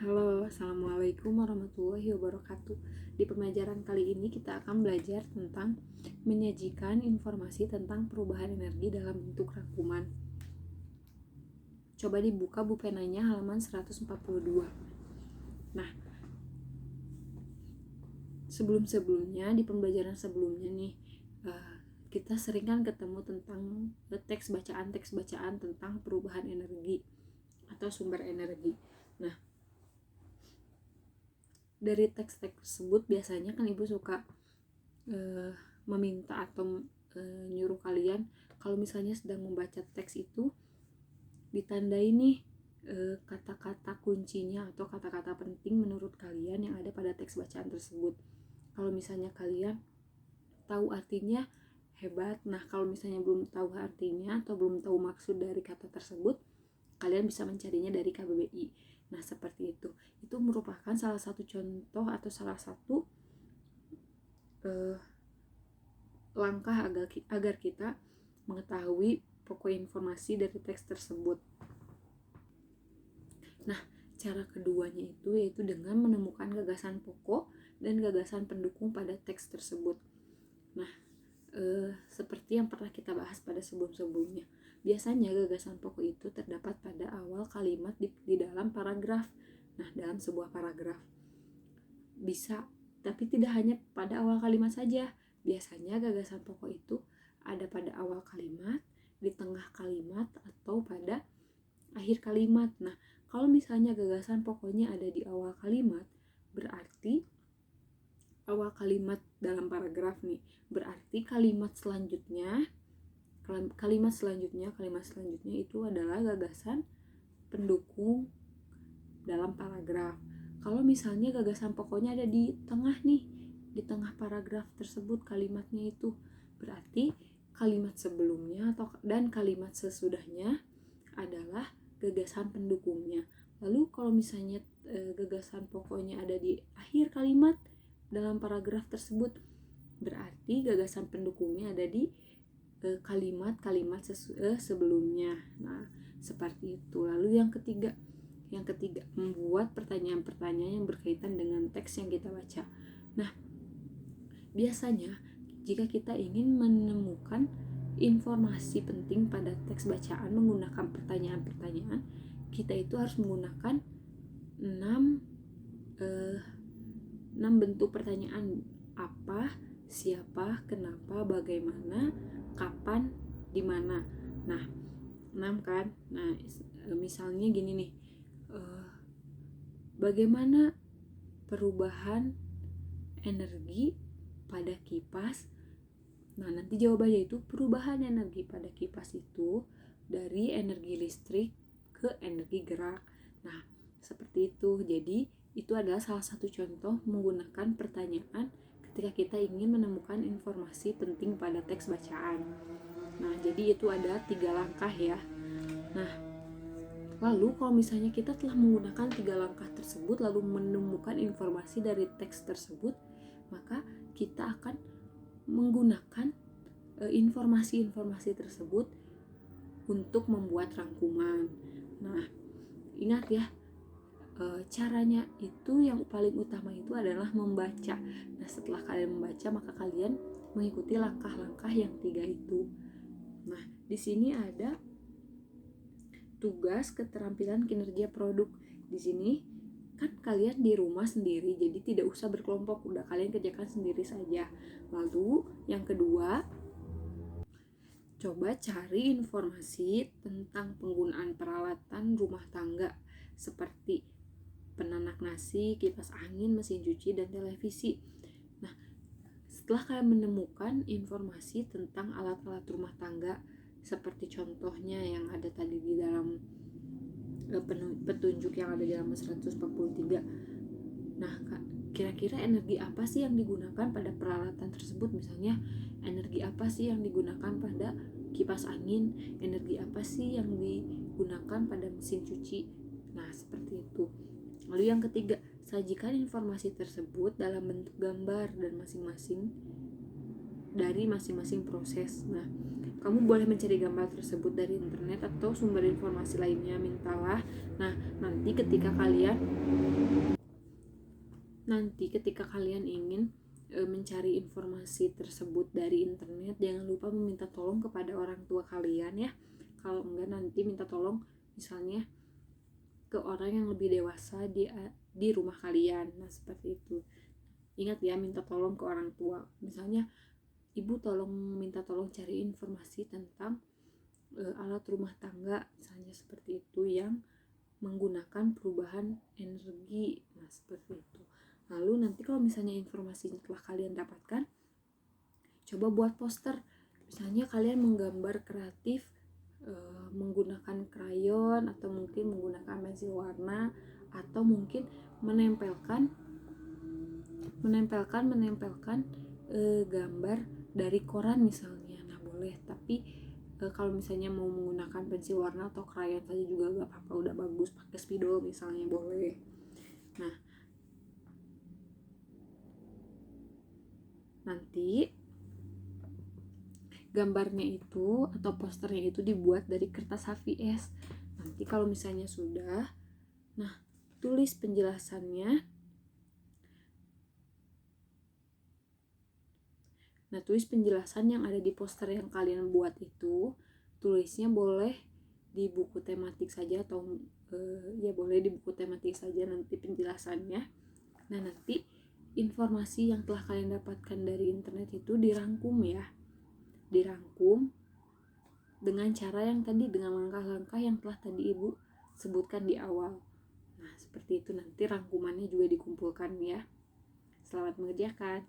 Halo, Assalamualaikum warahmatullahi wabarakatuh. Di pembelajaran kali ini kita akan belajar tentang menyajikan informasi tentang perubahan energi dalam bentuk rangkuman. Coba dibuka bupenanya halaman 142. Nah, sebelumnya di pembelajaran sebelumnya nih, kita sering kan ketemu tentang teks bacaan tentang perubahan energi atau sumber energi. Nah, dari teks-teks tersebut biasanya kan ibu suka meminta atau nyuruh kalian kalau misalnya sedang membaca teks itu ditandai nih kata-kata kuncinya atau kata-kata penting menurut kalian yang ada pada teks bacaan tersebut. Kalau misalnya kalian tahu artinya, hebat. Nah, kalau misalnya belum tahu artinya atau belum tahu maksud dari kata tersebut, kalian bisa mencarinya dari KBBI. Nah, seperti itu. Itu merupakan salah satu contoh atau salah satu langkah agar kita mengetahui pokok informasi dari teks tersebut. Nah, cara keduanya itu yaitu dengan menemukan gagasan pokok dan gagasan pendukung pada teks tersebut. Nah, seperti yang pernah kita bahas pada sebelum-sebelumnya, biasanya gagasan pokok itu terdapat pada awal kalimat di dalam paragraf. Nah, dalam sebuah paragraf bisa, tapi tidak hanya pada awal kalimat saja. Biasanya gagasan pokok itu ada pada awal kalimat, di tengah kalimat, atau pada akhir kalimat. Nah, kalau misalnya gagasan pokoknya ada di awal kalimat, berarti awal kalimat dalam paragraf nih, berarti kalimat selanjutnya itu adalah gagasan pendukung dalam paragraf. Kalau misalnya gagasan pokoknya ada di tengah nih, di tengah paragraf tersebut kalimatnya itu, berarti kalimat sebelumnya dan kalimat sesudahnya adalah gagasan pendukungnya. Lalu kalau misalnya gagasan pokoknya ada di akhir kalimat dalam paragraf tersebut, berarti gagasan pendukungnya ada di kalimat-kalimat sebelumnya. Nah, seperti itu. Lalu yang ketiga, membuat pertanyaan-pertanyaan yang berkaitan dengan teks yang kita baca. Nah, biasanya jika kita ingin menemukan informasi penting pada teks bacaan menggunakan pertanyaan-pertanyaan, kita itu harus menggunakan 6 bentuk pertanyaan: apa, siapa, kenapa, bagaimana, kapan, di mana. Nah, 6 kan. Nah, misalnya gini nih, bagaimana perubahan energi pada kipas. Nah, nanti jawabannya itu perubahan energi pada kipas itu dari energi listrik ke energi gerak. Nah, seperti itu. Jadi, itu adalah salah satu contoh menggunakan pertanyaan ketika kita ingin menemukan informasi penting pada teks bacaan. Nah, jadi itu ada 3 langkah ya. Nah, lalu kalau misalnya kita telah menggunakan 3 langkah tersebut lalu menemukan informasi dari teks tersebut, maka kita akan menggunakan informasi-informasi tersebut untuk membuat rangkuman. Nah, ingat ya, caranya itu yang paling utama itu adalah membaca. Nah, setelah kalian membaca, maka kalian mengikuti langkah-langkah yang 3 itu. Nah, di sini ada tugas keterampilan kinerja produk. Di sini kan kalian di rumah sendiri, jadi tidak usah berkelompok, udah kalian kerjakan sendiri saja. Lalu yang kedua, coba cari informasi tentang penggunaan peralatan rumah tangga seperti penanak nasi, kipas angin, mesin cuci, dan televisi. Nah, setelah kalian menemukan informasi tentang alat-alat rumah tangga seperti contohnya yang ada tadi di dalam petunjuk yang ada di halaman 143. Nah, kira-kira energi apa sih yang digunakan pada peralatan tersebut? Misalnya, energi apa sih yang digunakan pada kipas angin? Energi apa sih yang digunakan pada mesin cuci? Nah, seperti itu. Lalu yang ketiga, sajikan informasi tersebut dalam bentuk gambar dan masing-masing dari masing-masing proses. Nah, kamu boleh mencari gambar tersebut dari internet atau sumber informasi lainnya, mintalah. Nah, nanti ketika kalian ingin mencari informasi tersebut dari internet, jangan lupa meminta tolong kepada orang tua kalian ya. Kalau enggak, nanti minta tolong misalnya ke orang yang lebih dewasa di rumah kalian. Nah, seperti itu. Ingat ya, minta tolong ke orang tua. Misalnya ibu minta tolong cari informasi tentang alat rumah tangga, misalnya seperti itu, yang menggunakan perubahan energi. Nah, seperti itu. Lalu nanti kalau misalnya informasinya telah kalian dapatkan, coba buat poster. Misalnya kalian menggambar kreatif menggunakan krayon, atau mungkin menggunakan pensil warna, atau mungkin menempelkan gambar dari koran misalnya. Nah, boleh. Tapi kalau misalnya mau menggunakan pensil warna atau krayon saja juga gak apa-apa, udah bagus. Pakai spidol misalnya boleh. Nah, nanti gambarnya itu atau posternya itu dibuat dari kertas HVS. Nanti kalau misalnya sudah, nah, tulis penjelasannya. Nah, tulis penjelasan yang ada di poster yang kalian buat itu. Tulisnya boleh di buku tematik saja, atau ya boleh di buku tematik saja nanti penjelasannya. Nah, nanti informasi yang telah kalian dapatkan dari internet itu dirangkum ya. Dirangkum dengan cara yang tadi, dengan langkah-langkah yang telah tadi Ibu sebutkan di awal. Nah, seperti itu. Nanti rangkumannya juga dikumpulkan ya. Selamat mengerjakan.